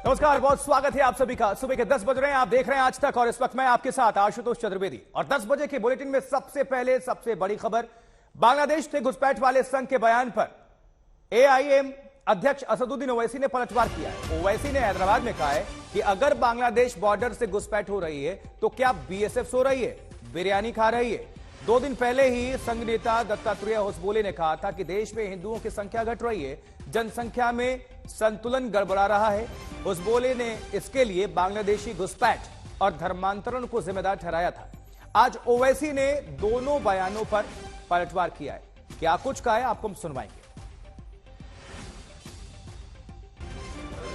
नमस्कार, बहुत स्वागत है आप सभी का। सुबह के 10 बज रहे हैं, आप देख रहे हैं आज तक और इस वक्त मैं आपके साथ आशुतोष चतुर्वेदी। और 10 बजे के बुलेटिन में सबसे पहले सबसे बड़ी खबर, बांग्लादेश से घुसपैठ वाले संघ के बयान पर एआईएम अध्यक्ष असदुद्दीन ओवैसी ने पलटवार किया है। ओवैसी ने हैदराबाद में कहा है कि अगर बांग्लादेश बॉर्डर से घुसपैठ हो रही है तो क्या बीएसएफ सो रही है, बिरयानी खा रही है? 2 दिन पहले ही संघ नेता दत्तात्रेय होसबोले ने कहा था कि देश में हिंदुओं की संख्या घट रही है, जनसंख्या में संतुलन गड़बड़ा रहा है। होसबोले ने इसके लिए बांग्लादेशी घुसपैठ और धर्मांतरण को जिम्मेदार ठहराया था। आज ओवैसी ने दोनों बयानों पर पलटवार किया है। क्या कुछ कहा है आपको हम सुनवाएंगे।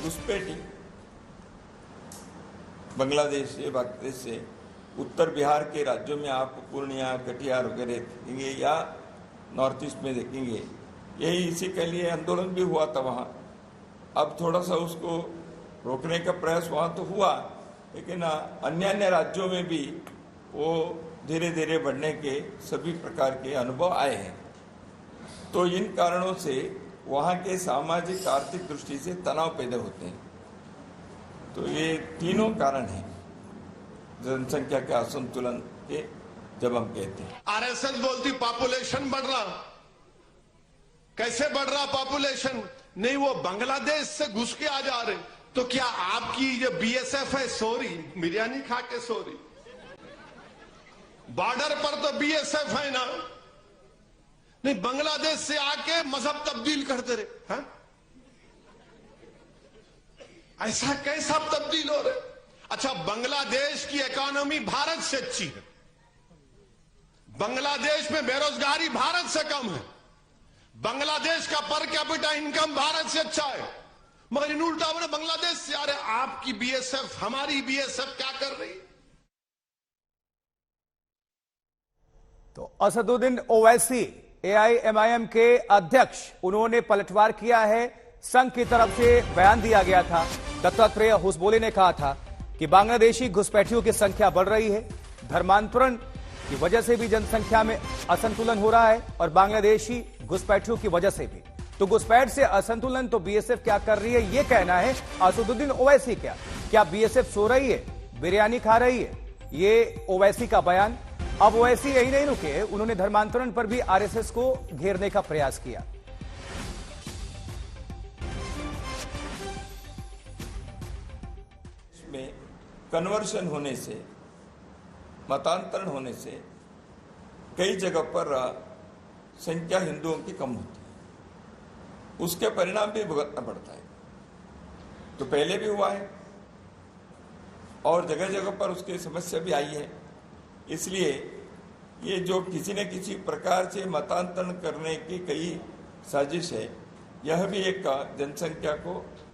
घुसपैठी बांग्लादेश से उत्तर बिहार के राज्यों में आप पूर्णिया, कटिहार वगैरह देखेंगे या नॉर्थ ईस्ट में देखेंगे, यही इसी के लिए आंदोलन भी हुआ था वहाँ। अब थोड़ा सा उसको रोकने का प्रयास वहाँ तो हुआ, लेकिन अन्य राज्यों में भी वो धीरे धीरे बढ़ने के सभी प्रकार के अनुभव आए हैं। तो इन कारणों से वहाँ के सामाजिक आर्थिक दृष्टि से तनाव पैदा होते हैं। तो ये तीनों कारण हैं जनसंख्या के असंतुलन के। जब हम कहते हैं आरएसएस बोलती पॉपुलेशन बढ़ रहा, कैसे बढ़ रहा पॉपुलेशन? नहीं, वो बांग्लादेश से घुस के आ जा रहे। तो क्या आपकी जो बीएसएफ है सॉरी बिरयानी खा के सॉरी? बॉर्डर पर तो बीएसएफ है ना। नहीं, बांग्लादेश से आके मजहब तब्दील करते रहे। हाँ? ऐसा कैसा तब्दील हो रहे? अच्छा, बांग्लादेश की इकोनॉमी भारत से अच्छी है, बांग्लादेश में बेरोजगारी भारत से कम है, बांग्लादेश का पर कैपिटा इनकम भारत से अच्छा है, मगर इन उल्टा ने बांग्लादेश से आ रहे। आपकी बीएसएफ, हमारी बीएसएफ क्या कर रही? तो असदुद्दीन ओवैसी एआईएमआईएम के अध्यक्ष, उन्होंने पलटवार किया है। संघ की तरफ से बयान दिया गया था, दत्तात्रेय होसबोले ने कहा था कि बांग्लादेशी घुसपैठियों की संख्या बढ़ रही है, धर्मांतरण की वजह से भी जनसंख्या में असंतुलन हो रहा है और बांग्लादेशी घुसपैठियों की वजह से भी। तो घुसपैठ से असंतुलन तो बीएसएफ क्या कर रही है, ये कहना है असदुद्दीन ओवैसी। क्या बीएसएफ सो रही है, बिरयानी खा रही है? ये ओवैसी का बयान। अब ओवैसी यही नहीं रुके, उन्होंने धर्मांतरण पर भी आरएसएस को घेरने का प्रयास किया। इसमें कन्वर्शन होने से, मतांतरण होने से कई जगह पर संख्या हिंदुओं की कम होती है, उसके परिणाम भी भुगतना पड़ता है। तो पहले भी हुआ है और जगह जगह पर उसकी समस्या भी आई है। इसलिए ये जो किसी न किसी प्रकार से मतांतरण करने की कई साजिश है, यह भी एक जनसंख्या को।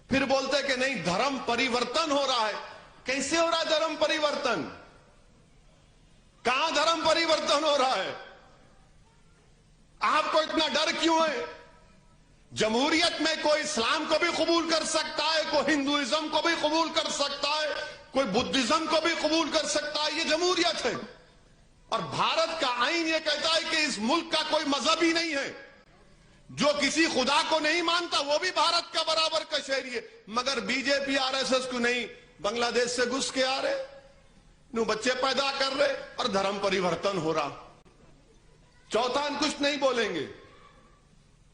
फिर बोलते कि नहीं, धर्म परिवर्तन हो रहा है। कैसे हो रहा है धर्म परिवर्तन? कहां धर्म परिवर्तन हो रहा है? आपको इतना डर क्यों है? जमहूरियत में कोई इस्लाम को भी कबूल कर सकता है, कोई हिंदुइज्म को भी कबूल कर सकता है, कोई बुद्धिज्म को भी कबूल कर सकता है। ये जमहूरियत है। और भारत का आईन ये कहता है कि इस मुल्क का कोई मजहब ही नहीं है। जो किसी खुदा को नहीं मानता वो भी भारत का बराबर का शहरी है। मगर बीजेपी आरएसएस को नहीं, बांग्लादेश से घुस के आ रहे, नु बच्चे पैदा कर रहे और धर्म परिवर्तन हो रहा। चौथा कुछ नहीं बोलेंगे।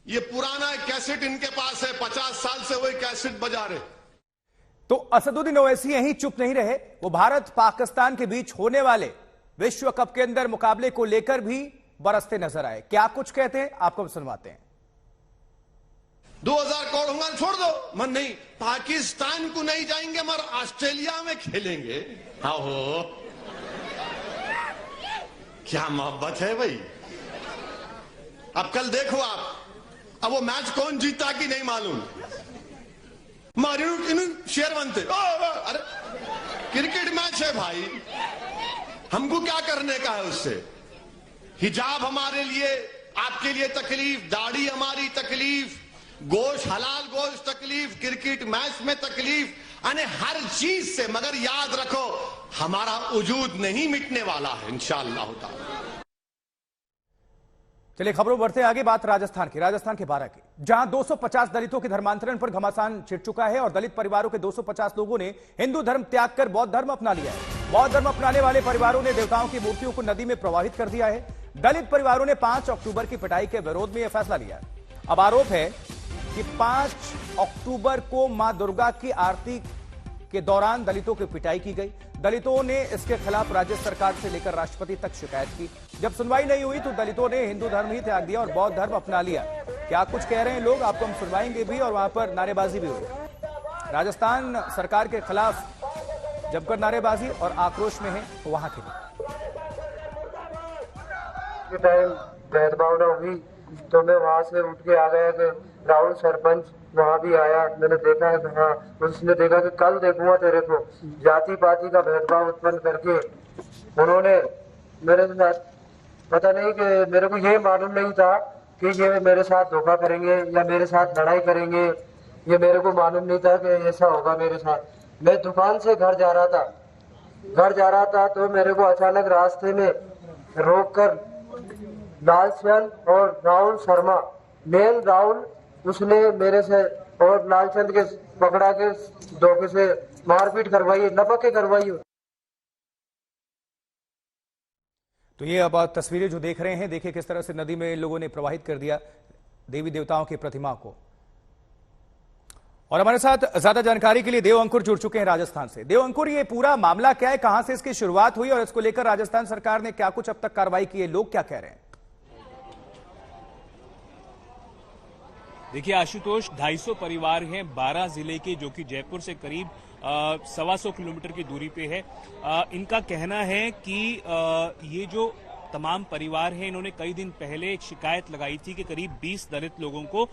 ये पुराना एक कैसेट इनके पास है, 50 साल से वही कैसेट बजा रहे। तो असदुद्दीन ओवैसी यहीं चुप नहीं रहे, वो भारत पाकिस्तान के बीच होने वाले विश्व कप के अंदर मुकाबले को लेकर भी बरसते नजर आए। क्या कुछ कहते हैं आपको हम सुनवाते हैं। 2000 करोड़ होगा छोड़ दो, मन नहीं, पाकिस्तान को नहीं जाएंगे मगर ऑस्ट्रेलिया में खेलेंगे। हाँ हो, क्या मोहब्बत है भाई। अब कल देखो आप, अब वो मैच कौन जीता कि नहीं मालूम, शेयर बनते। अरे क्रिकेट मैच है भाई, हमको क्या करने का है उससे? हिजाब हमारे लिए, आपके लिए तकलीफ, दाढ़ी हमारी तकलीफ, गोश्त हलाल गोश्त तकलीफ, क्रिकेट मैच में तकलीफ, यानी हर चीज से। मगर याद रखो, हमारा वजूद नहीं मिटने वाला है इंशाअल्लाह ताला। चलिए खबरों बढ़ते हैं आगे। बात राजस्थान के बारां की, जहां 250 दलितों के धर्मांतरण पर घमासान छिड़ चुका है और दलित परिवारों के 250 लोगों ने हिंदू धर्म त्याग कर बौद्ध धर्म अपना लिया है। बौद्ध धर्म अपनाने वाले परिवारों ने देवताओं की मूर्तियों को नदी में प्रवाहित कर दिया है। दलित परिवारों ने 5 अक्टूबर की पिटाई के विरोध में यह फैसला लिया है। अब आरोप है कि 5 अक्टूबर को मां दुर्गा की आरती के दौरान दलितों की पिटाई की गई। दलितों ने इसके खिलाफ राज्य सरकार से लेकर राष्ट्रपति तक शिकायत की। जब सुनवाई नहीं हुई तो दलितों ने हिंदू धर्म ही त्याग दिया और बौद्ध धर्म अपना लिया। क्या कुछ कह रहे हैं लोग, आपको हम सुनवाएंगे भी और वहां पर नारेबाजी भी हुई। राजस्थान सरकार के खिलाफ जमकर नारेबाजी और आक्रोश में है वहां के टाइम भेदभाव न हुई तो मैं वहां से उठ के आ गया कि राहुल सरपंच वहां भी आया। मैंने देखा है हाँ, उसने देखा कि कल देखूंगा तेरे को। जाति पाति का भेदभाव उत्पन्न करके उन्होंने मेरे साथ, पता नहीं कि मेरे को ये मालूम नहीं था कि ये मेरे साथ धोखा करेंगे या मेरे साथ लड़ाई करेंगे। ये मेरे को मालूम नहीं था कि ऐसा होगा मेरे साथ। मैं दुकान से घर जा रहा था तो मेरे को अचानक रास्ते में रोक कर लालचंद और राहुल शर्मा, मेन राहुल, उसने मेरे से और लालचंद के पकड़ा के धोखे से मारपीट करवाई, लपक के करवाई। तो ये अब तस्वीरें जो देख रहे हैं, देखिए किस तरह से नदी में लोगों ने प्रवाहित कर दिया देवी देवताओं की प्रतिमा को। और हमारे साथ ज्यादा जानकारी के लिए देव अंकुर जुड़ चुके हैं राजस्थान से। देव अंकुर, ये पूरा मामला क्या है, कहां से इसकी शुरुआत हुई और इसको लेकर राजस्थान सरकार ने क्या कुछ अब तक कार्रवाई की है, लोग क्या कह रहे हैं? देखिए आशुतोष, 250 परिवार हैं बारां जिले के, जो कि जयपुर से करीब 125 किलोमीटर की दूरी पे है। इनका कहना है कि ये जो तमाम परिवार हैं, इन्होंने कई दिन पहले एक शिकायत लगाई थी कि करीब 20 दलित लोगों को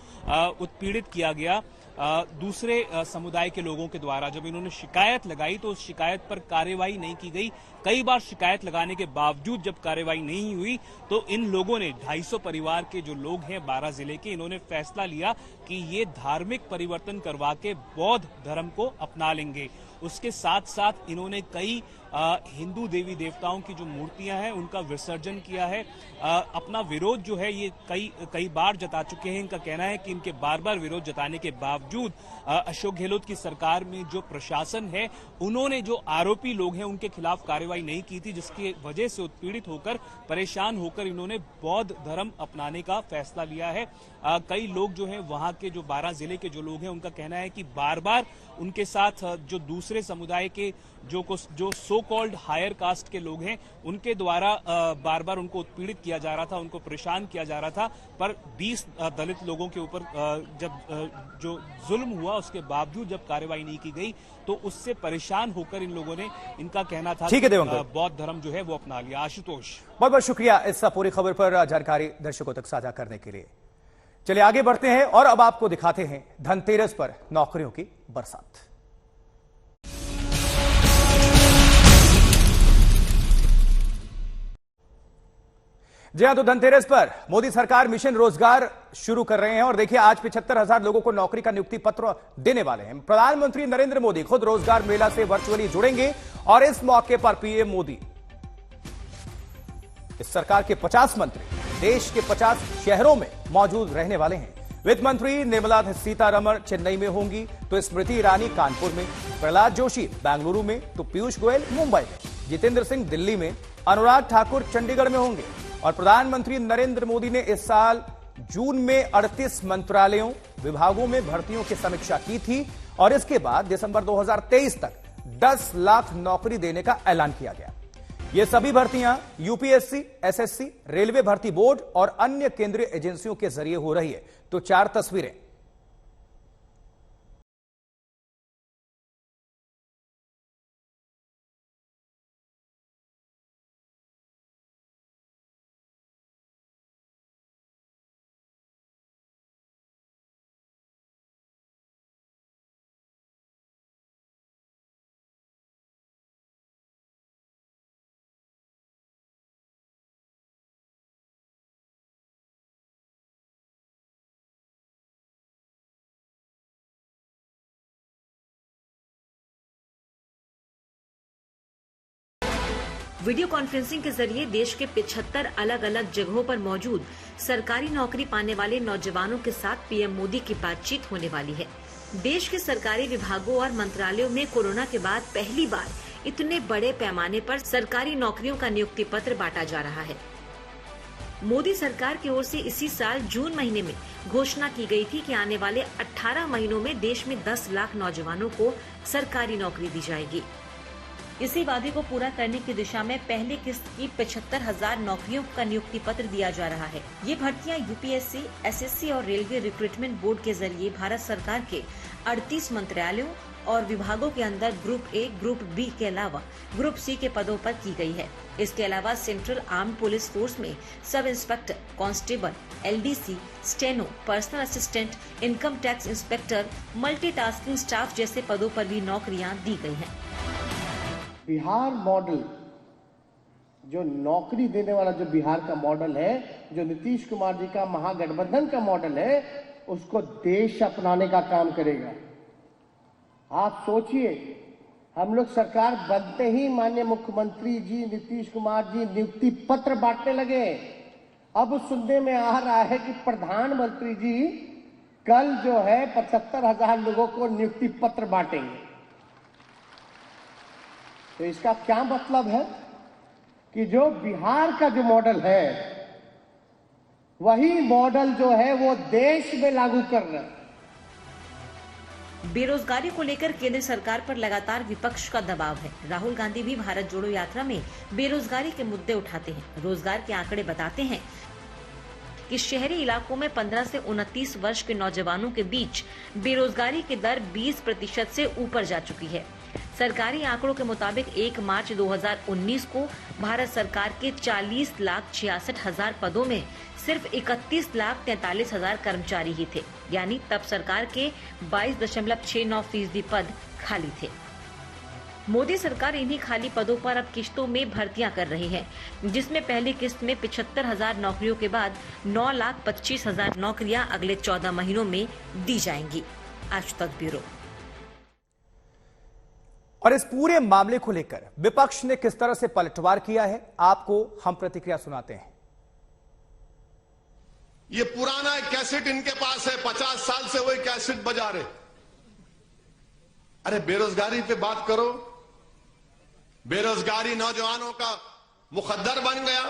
उत्पीड़ित किया गया दूसरे समुदाय के लोगों के द्वारा। जब इन्होंने शिकायत लगाई तो उस शिकायत पर कार्रवाई नहीं की गई। कई बार शिकायत लगाने के बावजूद जब कार्रवाई नहीं हुई तो इन लोगों ने, 250 परिवार के जो लोग हैं बारां जिले के, इन्होंने फैसला लिया कि ये धार्मिक परिवर्तन करवा के बौद्ध धर्म को अपना लेंगे। उसके साथ साथ इन्होंने कई हिंदू देवी देवताओं की जो मूर्तियां हैं उनका विसर्जन किया है। अपना विरोध जो है ये कई बार जता चुके हैं। इनका कहना है कि इनके बार बार विरोध जताने के बावजूद अशोक गहलोत की सरकार में जो प्रशासन है उन्होंने जो आरोपी लोग हैं उनके खिलाफ कार्रवाई नहीं की थी, जिसकी वजह से उत्पीड़ित होकर, परेशान होकर इन्होंने बौद्ध धर्म अपनाने का फैसला लिया है। कई लोग जो हैं वहां के, जो बारां जिले के जो लोग हैं, उनका कहना है कि बार बार उनके साथ जो दूसरे समुदाय के जो सो कॉल्ड हायर कास्ट के लोग हैं उनके द्वारा बार बार उनको उत्पीड़ित किया जा रहा था, उनको परेशान किया जा रहा था। पर 20 दलित लोगों के ऊपर जब जो जुल्म हुआ उसके बावजूद जब कार्रवाई नहीं की गई तो उससे परेशान होकर इन लोगों ने, इनका कहना था कि बौद्ध धर्म जो है वो अपना लिया। आशुतोष, बहुत बहुत शुक्रिया इस पूरी खबर पर जानकारी दर्शकों तक साझा करने के लिए। चलिए आगे बढ़ते हैं और अब आपको दिखाते हैं धनतेरस पर नौकरियों की बरसात। जी हां, तो धनतेरस पर मोदी सरकार मिशन रोजगार शुरू कर रहे हैं और देखिए आज 75,000 लोगों को नौकरी का नियुक्ति पत्र देने वाले हैं। प्रधानमंत्री नरेंद्र मोदी खुद रोजगार मेला से वर्चुअली जुड़ेंगे और इस मौके पर पीएम मोदी, इस सरकार के 50 मंत्री देश के 50 शहरों में मौजूद रहने वाले हैं। वित्त मंत्री निर्मला सीतारमण चेन्नई में होंगी, तो स्मृति ईरानी कानपुर में, प्रहलाद जोशी बेंगलुरु में, तो पीयूष गोयल मुंबई में, जितेंद्र सिंह दिल्ली में, अनुराग ठाकुर चंडीगढ़ में होंगे। और प्रधानमंत्री नरेंद्र मोदी ने इस साल जून में 38 मंत्रालयों, विभागों में भर्तियों की समीक्षा की थी और इसके बाद दिसंबर 2023 तक 10 लाख नौकरी देने का ऐलान किया गया। ये सभी भर्तियां यूपीएससी, एसएससी, रेलवे भर्ती बोर्ड और अन्य केंद्रीय एजेंसियों के जरिए हो रही है। तो 4 तस्वीरें वीडियो कॉन्फ्रेंसिंग के जरिए देश के 75 अलग अलग जगहों पर मौजूद सरकारी नौकरी पाने वाले नौजवानों के साथ पीएम मोदी की बातचीत होने वाली है। देश के सरकारी विभागों और मंत्रालयों में कोरोना के बाद पहली बार इतने बड़े पैमाने पर सरकारी नौकरियों का नियुक्ति पत्र बांटा जा रहा है। मोदी सरकार की ओर से इसी साल जून महीने में घोषणा की गई थी कि आने वाले 18 महीनों में देश में 10 लाख नौजवानों को सरकारी नौकरी दी जाएगी। इसी वादे को पूरा करने की दिशा में पहली किस्त की 75,000 नौकरियों का नियुक्ति पत्र दिया जा रहा है। ये भर्तियां यूपीएससी, एसएससी और रेलवे रिक्रूटमेंट बोर्ड के जरिए भारत सरकार के 38 मंत्रालयों और विभागों के अंदर ग्रुप ए, ग्रुप बी के अलावा ग्रुप सी के पदों पर की गई है। इसके अलावा सेंट्रल आर्म्ड पुलिस फोर्स में sub inspector, constable, LDC, steno, personal assistant, income tax inspector, multitasking staff जैसे पदों पर भी नौकरियां दी गई हैं। बिहार मॉडल, जो नौकरी देने वाला जो बिहार का मॉडल है, जो नीतीश कुमार जी का महागठबंधन का मॉडल है, उसको देश अपनाने का काम करेगा। आप सोचिए, हम लोग सरकार बनते ही माननीय मुख्यमंत्री जी नीतीश कुमार जी नियुक्ति पत्र बांटने लगे। अब सुनने में आ रहा है कि प्रधानमंत्री जी कल जो है 75,000 लोगों को नियुक्ति पत्र बांटेंगे। तो इसका क्या मतलब है कि जो बिहार का जो मॉडल है, वही मॉडल जो है वो देश में लागू कर रहे हैं। बेरोजगारी को लेकर केंद्र सरकार पर लगातार विपक्ष का दबाव है। राहुल गांधी भी भारत जोड़ो यात्रा में बेरोजगारी के मुद्दे उठाते हैं। रोजगार के आंकड़े बताते हैं कि शहरी इलाकों में 15 से 29 वर्ष के नौजवानों के बीच बेरोजगारी की दर 20% से ऊपर जा चुकी है। सरकारी आंकड़ों के मुताबिक 1 मार्च 2019 को भारत सरकार के 40,66,000 पदों में सिर्फ 31,43,000 कर्मचारी ही थे, यानी तब सरकार के 22.69% पद खाली थे। मोदी सरकार इन्हीं खाली पदों पर अब किश्तों में भर्तियां कर रही है, जिसमें पहली किस्त में 75,000 नौकरियों के बाद 9,25,000 नौकरियां अगले 14 महीनों में दी जाएंगी। आज तक ब्यूरो। और इस पूरे मामले को लेकर विपक्ष ने किस तरह से पलटवार किया है, आपको हम प्रतिक्रिया सुनाते हैं। ये पुराना एक कैसेट इनके पास है, 50 साल से वही कैसेट बजा रहे। अरे बेरोजगारी पे बात करो। बेरोजगारी नौजवानों का मुकद्दर बन गया,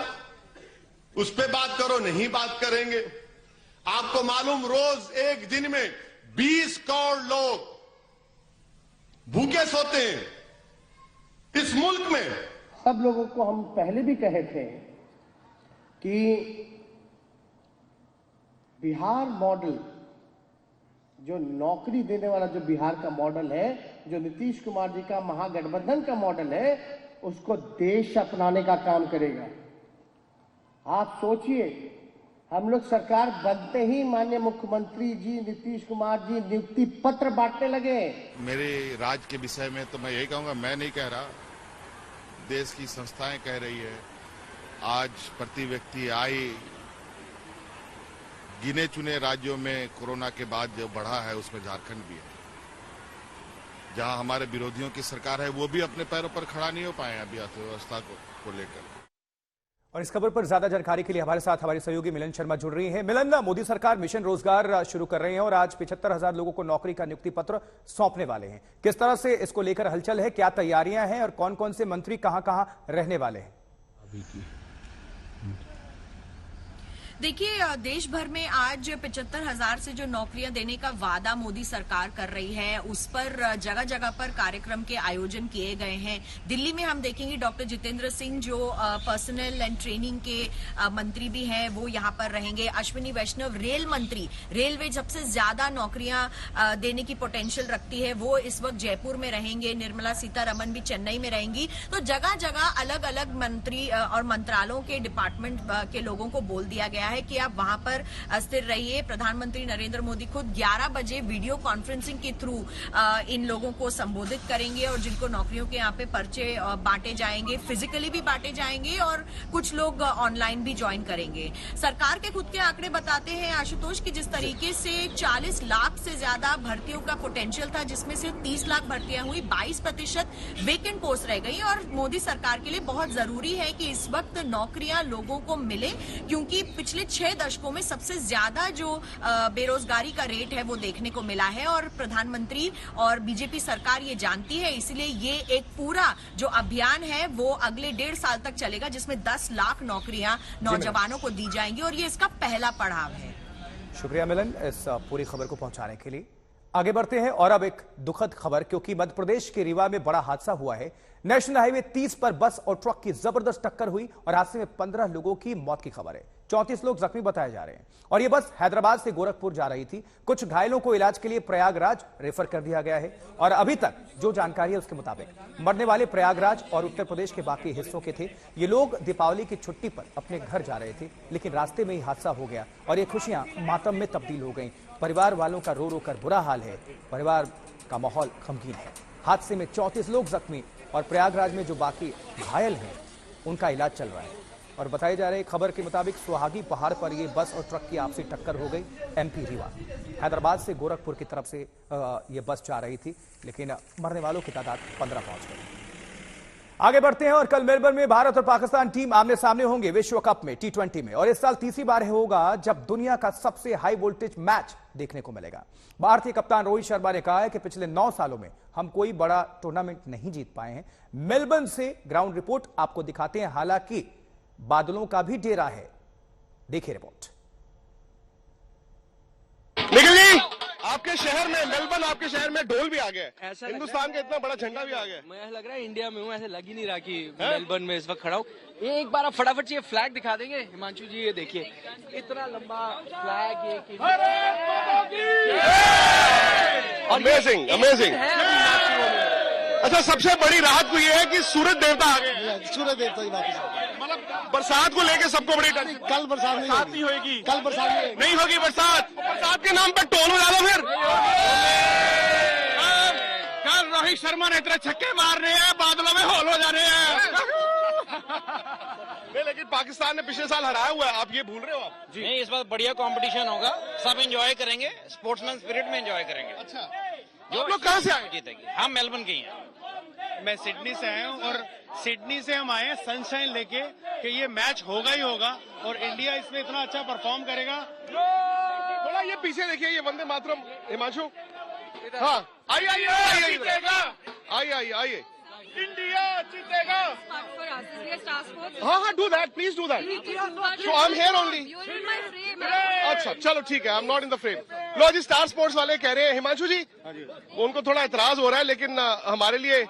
उस पे बात करो। नहीं बात करेंगे। आपको मालूम, रोज एक दिन में 20 करोड़ लोग भूखे सोते हैं इस मुल्क में। सब लोगों को हम पहले भी कहे थे कि बिहार मॉडल, जो नौकरी देने वाला जो बिहार का मॉडल है, जो नीतीश कुमार जी का महागठबंधन का मॉडल है, उसको देश अपनाने का काम करेगा। आप सोचिए, हम लोग सरकार बनते ही माननीय मुख्यमंत्री जी नीतीश कुमार जी नियुक्ति पत्र बांटने लगे। मेरे राज्य के विषय में तो मैं यही कहूंगा, मैं नहीं कह रहा, देश की संस्थाएं कह रही है। आज प्रति व्यक्ति आय गिने चुने राज्यों में कोरोना के बाद जो बढ़ा है, उसमें झारखंड भी है। जहां हमारे विरोधियों की सरकार है, वो भी अपने पैरों पर खड़ा नहीं हो पाए अभी अर्थव्यवस्था को लेकर। और इस खबर पर ज्यादा जानकारी के लिए हमारे साथ हमारी सहयोगी मिलन शर्मा जुड़ रही हैं। मिलन, मोदी सरकार मिशन रोजगार शुरू कर रहे हैं और आज 75,000 लोगों को नौकरी का नियुक्ति पत्र सौंपने वाले हैं। किस तरह से इसको लेकर हलचल है, क्या तैयारियां हैं और कौन कौन से मंत्री कहां कहां रहने वाले हैं? देखिए, देश भर में आज 75,000 से जो नौकरियां देने का वादा मोदी सरकार कर रही है, उस पर जगह जगह पर कार्यक्रम के आयोजन किए गए हैं। दिल्ली में हम देखेंगे डॉक्टर जितेंद्र सिंह, जो पर्सनल एंड ट्रेनिंग के मंत्री भी हैं, वो यहां पर रहेंगे। अश्विनी वैष्णव, रेल मंत्री, रेलवे सबसे ज्यादा नौकरियां देने की पोटेंशियल रखती है, वो इस वक्त जयपुर में रहेंगे। निर्मला सीतारमन भी चेन्नई में रहेंगी। तो जगह जगह अलग अलग मंत्री और मंत्रालयों के डिपार्टमेंट के लोगों को बोल दिया गया है। है कि आप वहां पर स्थिर रहिए। प्रधानमंत्री नरेंद्र मोदी खुद 11 बजे वीडियो कॉन्फ्रेंसिंग के थ्रू इन लोगों को संबोधित करेंगे और जिनको नौकरियों के यहाँ पे पर्चे बांटे जाएंगे, फिजिकली भी बांटे जाएंगे और कुछ लोग ऑनलाइन भी ज्वाइन करेंगे। सरकार के खुद के आंकड़े बताते हैं आशुतोष की जिस तरीके से 40 लाख से ज्यादा भर्तियों का पोटेंशियल था, जिसमें से 30 लाख भर्तियां हुई, 22% वेकेंट पोस्ट रह गई। और मोदी सरकार के लिए बहुत जरूरी है कि इस वक्त नौकरियां लोगों को मिले, क्योंकि पिछले 6 दशकों में सबसे ज्यादा जो बेरोजगारी का रेट है वो देखने को मिला है और प्रधानमंत्री और बीजेपी सरकार ये जानती है। इसलिए ये एक पूरा जो अभियान है वो अगले 1.5 साल तक चलेगा, जिसमें 10 लाख नौकरियां नौजवानों को दी जाएंगी और ये इसका पहला पड़ाव है। शुक्रिया मिलन इस पूरी खबर को पहुंचाने के लिए। आगे बढ़ते हैं और अब एक दुखद खबर, क्योंकि मध्य प्रदेश के रीवा में बड़ा हादसा हुआ है। नेशनल हाईवे 30 पर बस और ट्रक की जबरदस्त टक्कर हुई और हादसे में 15 लोगों की मौत की खबर है। 34 लोग जख्मी बताए जा रहे हैं और यह बस हैदराबाद से गोरखपुर जा रही थी। कुछ घायलों को इलाज के लिए प्रयागराज रेफर कर दिया गया है और अभी तक जो जानकारी है उसके मुताबिक मरने वाले प्रयागराज और उत्तर प्रदेश के बाकी हिस्सों के थे। ये लोग दीपावली की छुट्टी पर अपने घर जा रहे थे, लेकिन रास्ते में ही हादसा हो गया और ये खुशियां मातम में तब्दील हो गई। परिवार वालों का रो रो कर बुरा हाल है, परिवार का माहौल गमगीन है। हादसे में 34 लोग जख्मी और प्रयागराज में जो बाकी घायल हैं उनका इलाज चल रहा है। और बताई जा रही खबर के मुताबिक सुहागी पहाड़ पर यह बस और ट्रक की आपसी टक्कर हो गई। एमपी रीवा हैदराबाद से गोरखपुर की तरफ से यह बस जा रही थी, लेकिन मरने वालों की तादाद 15 पहुंच गई। आगे बढ़ते हैं और कल मेलबर्न में भारत और पाकिस्तान टीम आमने सामने होंगे विश्व कप में T20 में, और इस साल तीसरी बार होगा जब दुनिया का सबसे हाई वोल्टेज मैच देखने को मिलेगा। भारतीय कप्तान रोहित शर्मा ने कहा है कि पिछले 9 सालों में हम कोई बड़ा टूर्नामेंट नहीं जीत पाए हैं। मेलबर्न से ग्राउंड रिपोर्ट आपको दिखाते हैं, हालांकि बादलों का भी डेरा है। देखिए रिपोर्ट। निखिल जी, आपके शहर में मेलबर्न, आपके शहर में ढोल भी आ गया है, हिंदुस्तान का इतना बड़ा झंडा भी आ गया है। मुझे लग रहा है इंडिया में हूँ, ऐसे लग ही नहीं रहा कि मेलबर्न में इस वक्त खड़ा हूँ। ये एक बार आप फटाफट ये फ्लैग दिखा देंगे हिमांशु जी? ये देखिए इतना लंबा फ्लैग, ये अमेजिंग अमेजिंग। अच्छा, सबसे बड़ी राहत को ये है कि सूरज देवता आ गए। सूरज देवता की बात मतलब बरसात को लेके सबको बड़ी कल बरसात नहीं होगी, कल बरसात नहीं होगी। बरसात के नाम पर टोल हो जाता फिर। कल रोहित शर्मा ने इतने छक्के मारने हैं, बादलों में होल हो जाने हैं। नहीं, लेकिन पाकिस्तान ने पिछले साल हराया हुआ है, आप ये भूल रहे हो आप जी? नहीं, इस बार बढ़िया कंपटीशन होगा, सब एंजॉय करेंगे, स्पोर्ट्समैन स्पिरिट में एंजॉय करेंगे। अच्छा, जो लोग कहाँ से आए? जीतेंगे। हम मेलबर्न के ही हैं। मैं सिडनी से आया हूँ और सिडनी से हम आए सनशाइन लेके कि ये मैच होगा ही होगा और इंडिया इसमें इतना अच्छा परफॉर्म करेगा। थोड़ा ये पीछे देखिए, ये वंदे मातरम। हिमांशु, हाँ आइए आइए आइए आइए। इंडिया जीतेगा। हाँ हाँ, do that please, do that. So I am here only. अच्छा चलो ठीक है, I am not in the frame. लो जी, स्टार स्पोर्ट्स वाले कह रहे हैं हिमांशु जी, उनको थोड़ा एतराज हो रहा है, लेकिन हमारे लिए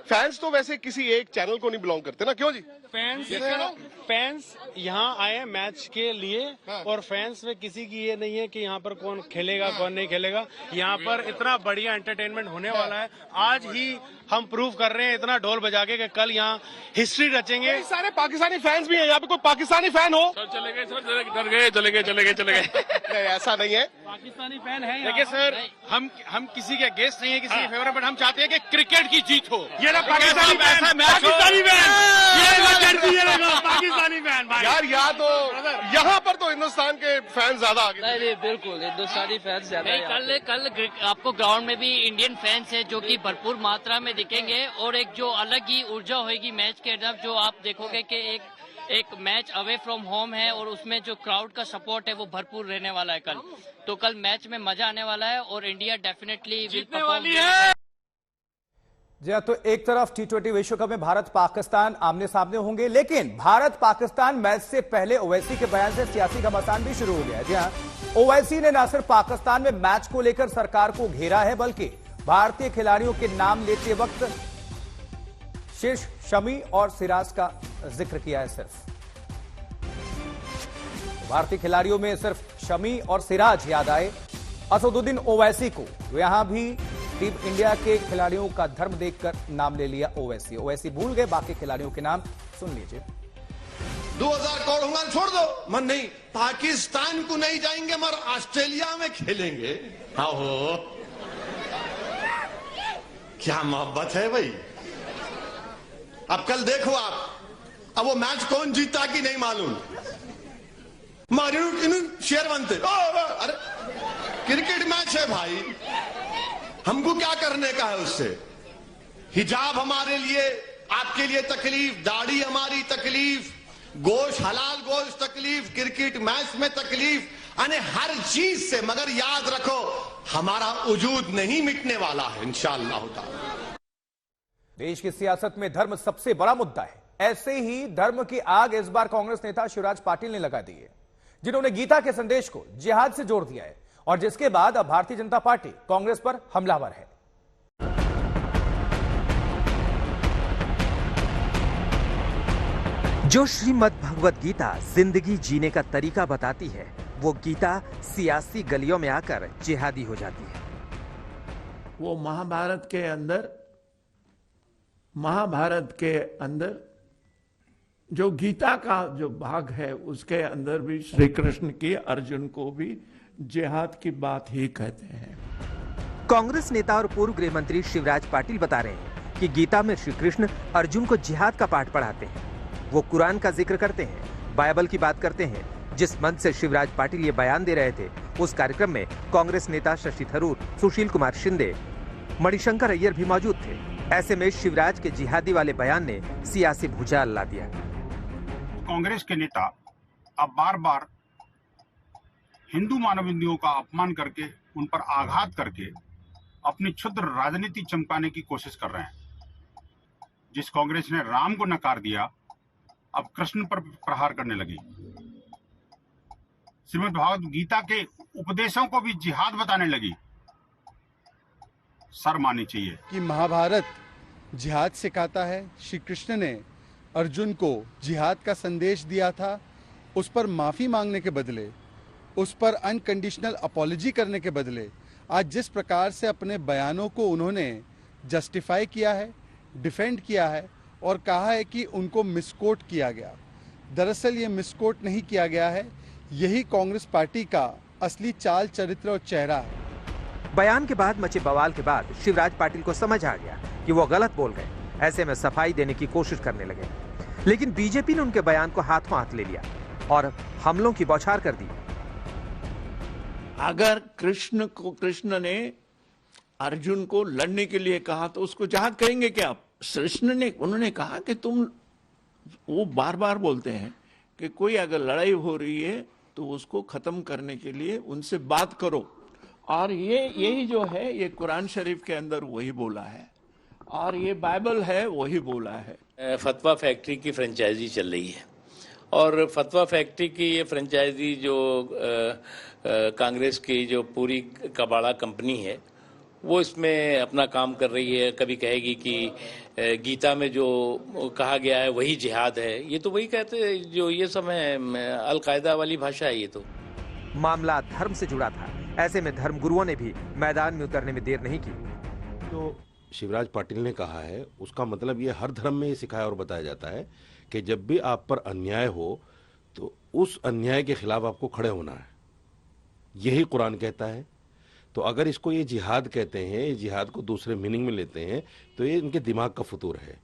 फैंस तो वैसे किसी एक चैनल को नहीं बिलोंग करते ना, क्यों जी? फैंस यहाँ आए मैच के लिए और फैंस में किसी की ये नहीं है कि यहाँ पर कौन खेलेगा कौन नहीं खेलेगा। यहाँ पर इतना बढ़िया एंटरटेनमेंट होने वाला है। आज ही हम प्रूव कर रहे हैं इतना ढोल बजा के कि कल यहाँ हिस्ट्री रचेंगे। सारे पाकिस्तानी फैंस भी हैं यहाँ पे, कोई पाकिस्तानी फैन हो? सर चले गए, सर डर गए, चले गए। नहीं, ऐसा नहीं है, पाकिस्तानी फैन है। देखिए सर, हम किसी के अगेंस्ट नहीं है, किसी के फेवर, बट हम चाहते हैं कि क्रिकेट की जीत हो। ये ना पाकिस्तानी फैन यार, यहाँ तो यहाँ पर तो हिंदुस्तान के फैन ज्यादा आगे। नहीं, बिल्कुल हिंदुस्तानी फैंस ज्यादा। कल आपको ग्राउंड में भी इंडियन फैंस है जो कि भरपूर मात्रा में दिखेंगे और एक जो अलग ही ऊर्जा होगी मैच के अंदर, जो आप देखोगे कि एक मैच अवे फ्रॉम होम है और उसमें जो क्राउड का सपोर्ट है वो भरपूर रहने वाला है कल। तो कल मैच में मजा आने वाला है और इंडिया डेफिनेटली जीतने वाली है। जी हाँ, तो एक तरफ T20 विश्व कप में भारत पाकिस्तान आमने सामने होंगे, लेकिन भारत पाकिस्तान मैच से पहले ओवैसी के बयान से सियासी घमासान भी शुरू हो गया है। जी हाँ, ओवैसी ने न सिर्फ पाकिस्तान में मैच को लेकर सरकार को घेरा है, बल्कि भारतीय खिलाड़ियों के नाम लेते वक्त शीर्ष शमी और सिराज का जिक्र किया है। सिर्फ भारतीय खिलाड़ियों में सिर्फ शमी और सिराज याद आए। असदुद्दीन ओवैसी को यहां भी टीम इंडिया के खिलाड़ियों का धर्म देखकर नाम ले लिया ओवैसी। ओवैसी भूल गए बाकी खिलाड़ियों के नाम, सुन लीजिए। 2000 करोड़ होगा छोड़ दो, मन नहीं, पाकिस्तान को नहीं जाएंगे मगर ऑस्ट्रेलिया में खेलेंगे। हाँ हो, क्या मोहब्बत है भाई। अब कल देखो आप, अब वो मैच कौन जीता कि नहीं मालूम, शेयर बनते। अरे क्रिकेट मैच है भाई, हमको क्या करने का है उससे। हिजाब हमारे लिए, आपके लिए तकलीफ, दाढ़ी हमारी तकलीफ, गोश्त हलाल गोश्त तकलीफ, क्रिकेट मैच में तकलीफ, यानी हर चीज से। मगर याद रखो हमारा वजूद नहीं मिटने वाला है इंशाअल्लाह ताला। देश की सियासत में धर्म सबसे बड़ा मुद्दा है। ऐसे ही धर्म की आग इस बार कांग्रेस नेता शिवराज पाटिल ने लगा दी है, जिन्होंने गीता के संदेश को जिहाद से जोड़ दिया है और जिसके बाद अब भारतीय जनता पार्टी कांग्रेस पर हमलावर है। जो श्रीमद् भगवत गीता जिंदगी जीने का तरीका बताती है, वो गीता सियासी गलियों में आकर जिहादी हो जाती है। वो महाभारत के अंदर जो गीता का जो भाग है, उसके अंदर भी श्री कृष्ण की अर्जुन को भी जिहाद की बात ही कहते हैं। कांग्रेस नेता और पूर्व गृह मंत्री शिवराज पाटिल बता रहे हैं कि गीता में श्री कृष्ण अर्जुन को जिहाद का पाठ पढ़ाते हैं। वो कुरान का जिक्र करते हैं, बाइबल की बात करते हैं। जिस मंच से शिवराज पाटिल ये बयान दे रहे थे, उस कार्यक्रम में कांग्रेस नेता शशि थरूर, सुशील कुमार शिंदे, मणिशंकर अय्यर भी मौजूद थे। ऐसे में शिवराज के जिहादी वाले बयान ने सियासी भूचाल ला दिया। कांग्रेस के नेता अब बार बार हिंदू मानवाधिकारों का अपमान करके, उन पर आघात करके अपनी क्षुद्र राजनीति चमकाने की कोशिश कर रहे हैं। जिस कांग्रेस ने राम को नकार दिया, अब कृष्ण पर प्रहार करने लगी। श्रीमद् भागवत गीता के उपदेशों को भी जिहाद बताने लगी। शर्म आनी चाहिए कि महाभारत जिहाद सिखाता है। श्री कृष्ण ने अर्जुन को जिहाद का संदेश दिया था। उस पर माफी मांगने के बदले, उस पर अनकंडीशनल अपॉलॉजी करने के बदले, आज जिस प्रकार से अपने बयानों को उन्होंने जस्टिफाई किया है, डिफेंड किया है और कहा है कि उनको मिसकोट किया गया। दरअसल ये मिसकोट नहीं किया गया है, यही कांग्रेस पार्टी का असली चाल चरित्र और चेहरा है। बयान के बाद मचे बवाल के बाद शिवराज पाटिल को समझ आ गया कि वो गलत बोल गए। ऐसे में सफाई देने की कोशिश करने लगे, लेकिन बीजेपी ने उनके बयान को हाथों हाथ ले लिया और हमलों की बौछार कर दी। अगर कृष्ण ने अर्जुन को लड़ने के लिए कहा तो उसको जिहाद कहेंगे क्या? कृष्ण ने, उन्होंने कहा कि तुम, वो बार बार बोलते हैं कि कोई अगर लड़ाई हो रही है तो उसको खत्म करने के लिए उनसे बात करो। और यही जो है, ये कुरान शरीफ के अंदर वही बोला है और ये बाइबल है वही बोला है। फतवा फैक्ट्री की फ्रेंचाइजी चल रही है और फतवा फैक्ट्री की ये फ्रेंचाइजी जो कांग्रेस की जो पूरी कबाड़ा कंपनी है, वो इसमें अपना काम कर रही है। कभी कहेगी कि गीता में जो कहा गया है वही जिहाद है। ये तो वही कहते हैं, जो ये सब है अलकायदा वाली भाषा है। ये तो मामला धर्म से जुड़ा था। ऐसे में धर्म गुरुओं ने भी मैदान में उतरने में देर नहीं की। तो शिवराज पाटिल ने कहा है, उसका मतलब ये हर धर्म में ये सिखाया और बताया जाता है कि जब भी आप पर अन्याय हो तो उस अन्याय के खिलाफ आपको खड़े होना है। यही कुरान कहता है। तो अगर इसको ये जिहाद कहते हैं, जिहाद को दूसरे मीनिंग में लेते हैं, तो ये इनके दिमाग का फतूर है।